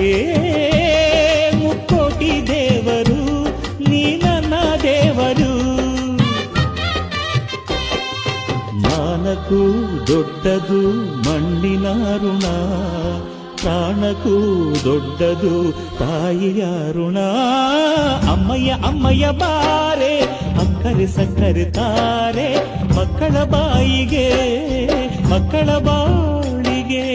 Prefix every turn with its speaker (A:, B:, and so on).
A: ಏ ಮುಕ್ಕೋಟಿ ದೇವರು ನೀ ನನ್ನ ದೇವರು. ಮಾನಕ್ಕೂ ದೊಡ್ಡದು ಮಣ್ಣಿನ ಋಣ, ಪ್ರಾಣಕ್ಕೂ ದೊಡ್ಡದು ತಾಯಿಯ ಋಣ. ಅಮ್ಮಯ್ಯ ಅಮ್ಮಯ್ಯ ಬಾರೆ ಅಕ್ಕರೆ ಸಕ್ಕರೆ ತಾರೆ, ಮಕ್ಕಳ ಬಾಯಿಗೆ ಮಕ್ಕಳ ಬಾಳಿಗೆ.